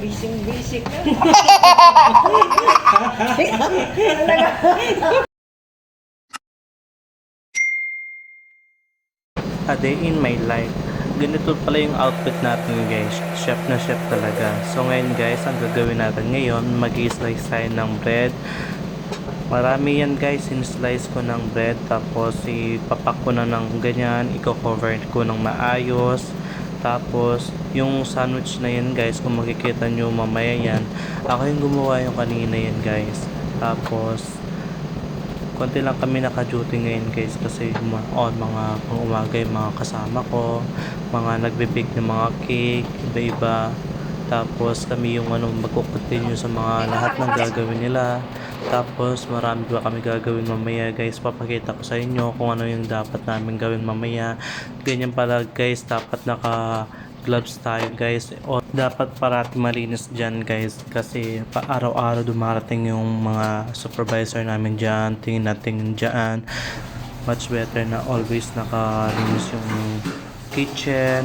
Bising-bising ka. A day in my life. Ganito pala yung outfit natin guys. Chef na chef talaga. So ngayon guys, ang gagawin natin ngayon, mag-i-slice tayo ng bread. Marami yan guys, in-slice ko ng bread. Tapos ipapak ko na ng ganyan. I-cover ko ng maayos. Tapos yung sandwich na yan guys, kung makikita nyo mamaya yan, ako yung gumawa yung kanina yan guys. Tapos konti lang kami naka-duty ngayon guys kasi mga pang umaga yung mga kasama ko, mga nagbe-bake ng mga cake, iba-iba. Tapos kami yung magko-continue sa mga lahat ng gagawin nila. Tapos marami pa kami gagawin mamaya guys, papakita ko sa inyo kung ano yung dapat namin gawin mamaya. Ganyan pala guys, dapat naka gloves tayo guys, o dapat parati malinis dyan guys kasi araw-araw dumarating yung mga supervisor namin dyan, tingin natin dyan. Much better na always nakalinis yung kitchen.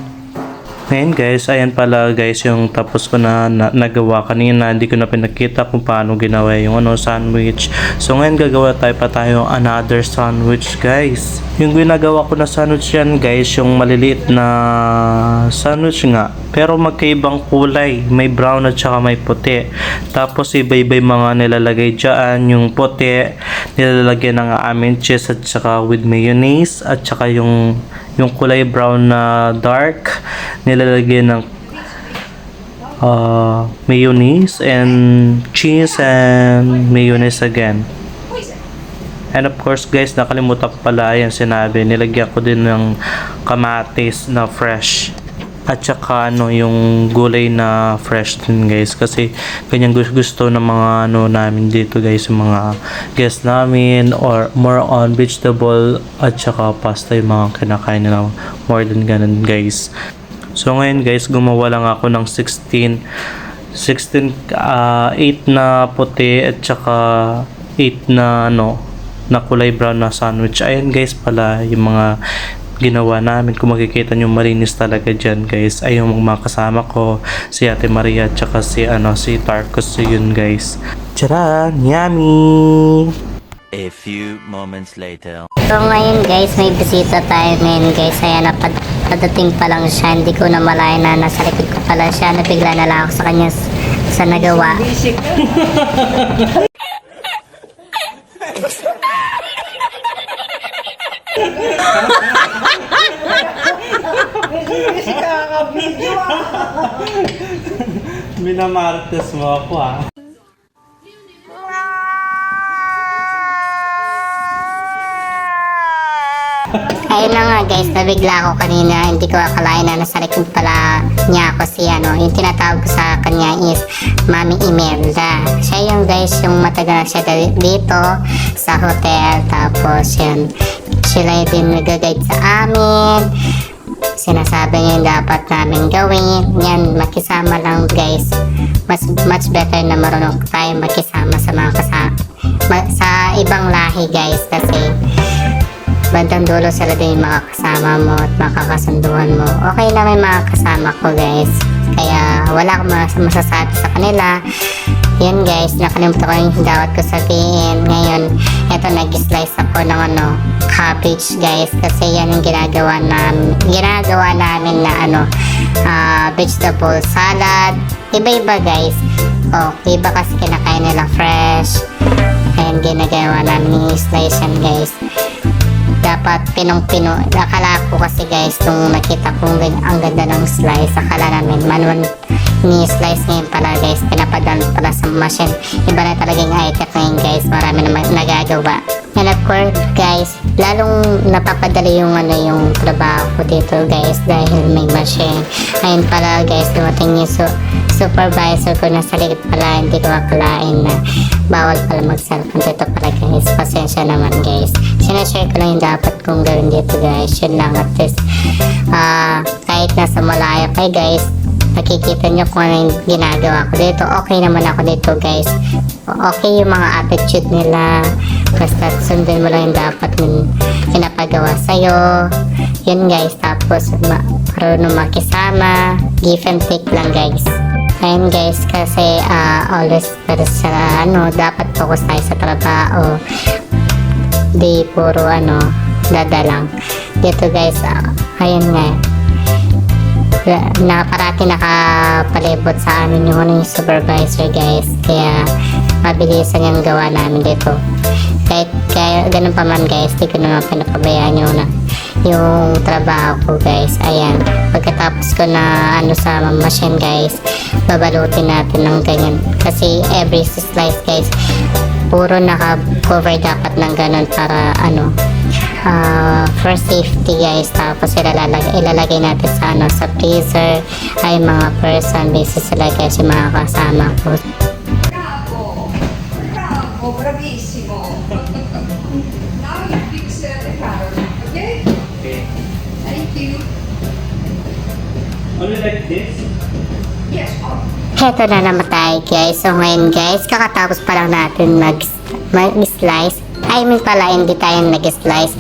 Ngayon guys, ayan pala guys yung tapos ko na nagawa kanina. Hindi ko na pinakita kung paano ginawa yung sandwich. So ngayon gagawa tayo another sandwich guys. Yung ginagawa ko na sandwich yan guys, yung maliliit na sandwich nga, pero magkaibang kulay, may brown at saka may puti. Tapos iba-iba mga nilalagay dyan. Yung puti nilalagyan ng aming cheese at saka with mayonnaise, at saka yung kulay brown na dark nilalagyan ng mayonnaise and cheese and mayonnaise again. And of course guys, nakalimutan ko pala, ayan sinabi, nilagyan ko din ng kamatis na fresh at saka yung gulay na fresh din guys, kasi ganyan gusto ng mga namin dito guys, yung mga guests namin, or more on vegetable at saka pasta yung mga kinakain nila, more than ganun guys. So ngayon guys, gumawa lang ako ng 8 na puti at saka 8 na kulay brown na sandwich. Ayan guys pala yung mga ginawa namin. Kung makikita nyo, malinis talaga dyan guys. Ay yung mga kasama ko, si Ate Maria at saka si Tarcos, yun guys. Tcharan! Yummy! A few moments later. So ngayon guys, may bisita tayo ngayon guys. Ayan, padating pa lang siya. Hindi ko na malaya na nasa likod ko pala siya. Nabigla na lang ako sa kanya sa nagawa. Bising ka. Bising ka ka-video Minamartes mo ako Ayun na nga guys, nabigla ako kanina. Hindi ko akalain na nasa likod pala niya ako si yung tinatawag ko sa kanya is Mami Imelda. Siya yung guys, yung matagal na siya dito sa hotel. Tapos yun, sila din nag-guide sa amin. Sinasabi niya yung dapat namin gawin. Yan, makisama lang guys. Much better na marunong tayo makisama sa mga sa ibang lahi guys, kasi bandang dulo sila din yung mga kasama mo at makakasunduhan mo. Okay na may mga kasama ko guys, kaya wala akong masasabi sa kanila. Yan guys, nakalimutan ko yung dapat ko sabihin. Ngayon, eto nag-slice ako ng cabbage guys, kasi yan yung ginagawa namin na vegetable salad. Iba-iba guys. Iba kasi kinakain nila fresh. Ayan, ginagawa namin yung slice yan guys. Dapat pinong-pino. Akala ko kasi guys, nung nakita kong ang ganda ng slice, akala namin manual ni slice ngayon pala guys, pinapadala pala sa machine. Iba na talaga yung item ngayon guys, marami na nagagawa. And of course guys, lalong napapadali yung yung trabaho ko dito guys, dahil may machine. Ayun pala guys, dumating yung supervisor ko na sa likod pala. Hindi ko akalain na bawal pala mag-cellphone dito pala guys. Pasensya naman guys, sinashare ko lang yung dapat kong gawin dito guys. Yun lang, at least kahit nasa malayo kayo guys, nakikita nyo kung ano yung ginagawa ko dito. Okay naman ako dito guys. Okay yung mga attitude nila, basta sundin mo lang yung dapat pinapagawa sa'yo. Yun guys, tapos marunong makisama, give and take lang guys. Ayun guys, kasi always pero sa dapat focus tayo sa trabaho. Di puro dada lang. Dito guys, ayun nga. Parati nakapalibot sa amin yung supervisor guys. Kaya mabilisan yung gawa namin dito. Kahit ganun pa man guys, di ko naman pinapabayaan yung trabaho ko guys. Ayan, pagkatapos ko na sa machine guys, babalutin natin ng ganyan kasi every slice guys puro naka-cover dapat ng ganun para for safety guys. Tapos ilalagay natin sa freezer. Ay mga person basis sila guys, yung mga kasama ko. Bravo! Bravo! Bravissimo! Now you fix the carrot, okay? Okay. Thank you. Only like this? Yes, oh. Heto na naman tayo guys. So ngayon guys, kakatapos pa lang natin mag-slice. I mean pala, hindi tayo nag-slice.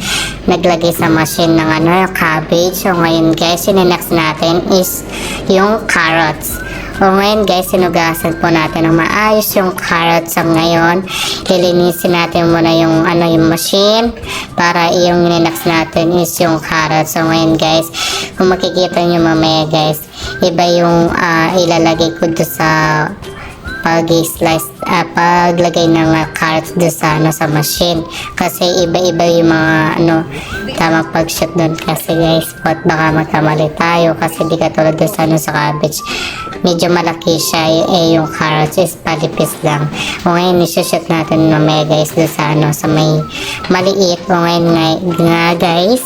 Naglagay sa machine ng cabbage. So ngayon guys, yung next natin is yung carrots. So ngayon guys, sinugasan po natin ng maayos yung carrots. So ngayon, lilinisin natin muna yung yung machine para yung next natin is yung carrots. So ngayon guys, kung makikita nyo mamaya guys, iba yung ilalagay ko doon sa pag-slice, paglagay ng carrots doon sa machine. Kasi iba-iba yung mga tamang pag-shoot doon. Kasi guys, baka magkamali tayo kasi di katulad doon sa cabbage. Medyo malaki siya, yung carrots is palipis lang. O ngayon, isushoot natin mamaya guys doon sa may maliit. O ngayon nga guys,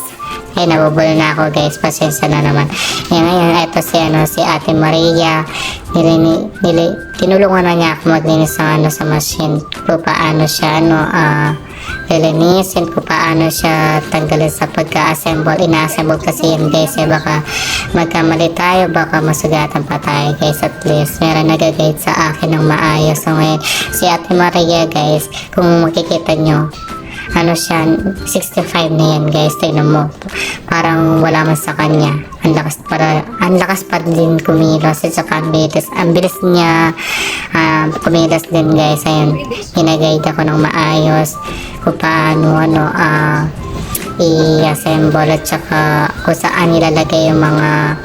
ay nabubul na ako guys, pasensya na naman. Ngayon, ito si Ate Maria. Tinulungan na niya ako maglinis sa machine. Kung paano siya lilinisin, kung paano siya tanggalin sa pagka-assemble. Ina-assemble kasi yan guys, baka magkamali tayo, baka masugatan pa tayo guys. At least meron nag-guide sa akin ng maayos. So ngayon, si Ate Maria guys, kung makikita nyo, siya, 65 na yan guys. Tignan mo, parang wala man sa kanya. Ang lakas pa din kumilos at saka ang bilis niya kumilos din guys. Ayun, ginagayad ako ng maayos kung paano i-assemble at saka kung saan ilalagay yung mga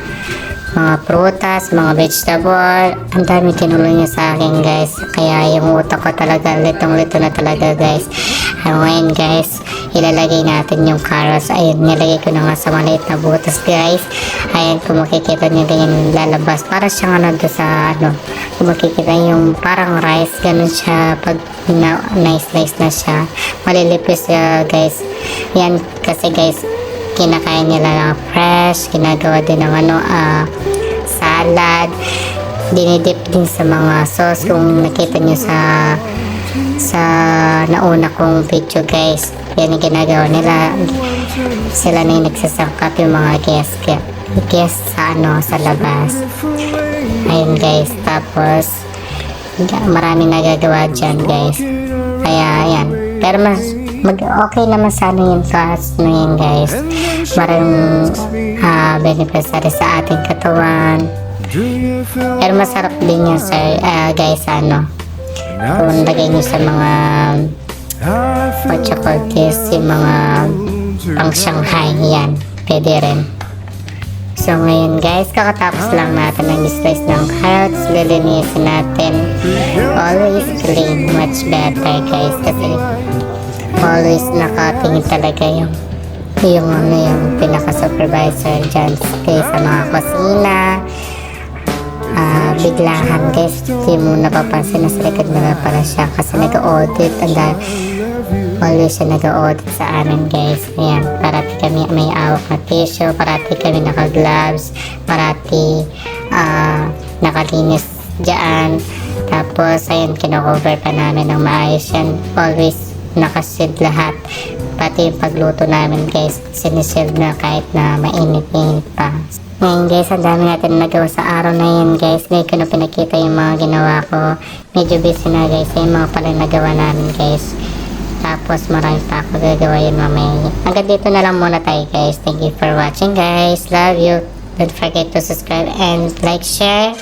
prutas, mga vegetable. Ang dami tinulong niya sa akin guys, kaya yung utak ko talaga litong-lito na talaga guys. Ngayon guys, ilalagay natin yung carrots. Ayun, nilagay ko na nga sa maliit na butas guys. Ayun, kung makikita nyo ganyan lalabas, para siyang doon sa kung makikita yung parang rice, ganun siya pag na-slice na siya, malilipis guys. Yan kasi guys, kinakain nila ng fresh, ginagawa din ng salad, dinidip din sa mga sauce. Kung nakita nyo sa nauna kong video guys, yan yung ginagawa nila. Sila na yung nagsasangkap yung mga guest sa labas. Ayun guys, tapos maraming nagagawa dyan guys, kaya yan. Pero okay naman sa yun guys. Maraming benefits sa ating katawan. Pero masarap din yun guys, kung lagay nyo sa mga yung mga pang Shanghai, yan, pwede rin. So ngayon guys, kakatapos lang natin ng slice ng carrots, lilinisin natin. Always clean, much better guys, kasi always nakatingin talaga yung pinaka-supervisor dyan sa mga kusina. Biglahan guys, di mo napapansin na sa likod na pala siya kasi nag-audit. Always siya nag-audit sa amin guys. Ayan, parati kami may awak na tissue, parati kami naka-gloves, parati nakalinis dyan. Tapos ayun, kino-cover pa namin ng maayos yan. Always nakasid lahat, pati yung pagluto namin guys, sinisid na kahit na mainit-init pa. Ngayon guys, ang dami natin nagawa sa araw na yun guys. Ngayon ko na pinakita yung mga ginawa ko. Medyo busy na guys, yung mga pala nagawa namin guys. Tapos marami pa ako gagawa yun mamaya. Hanggang dito na lang muna tayo guys. Thank you for watching guys. Love you. Don't forget to subscribe and like, share.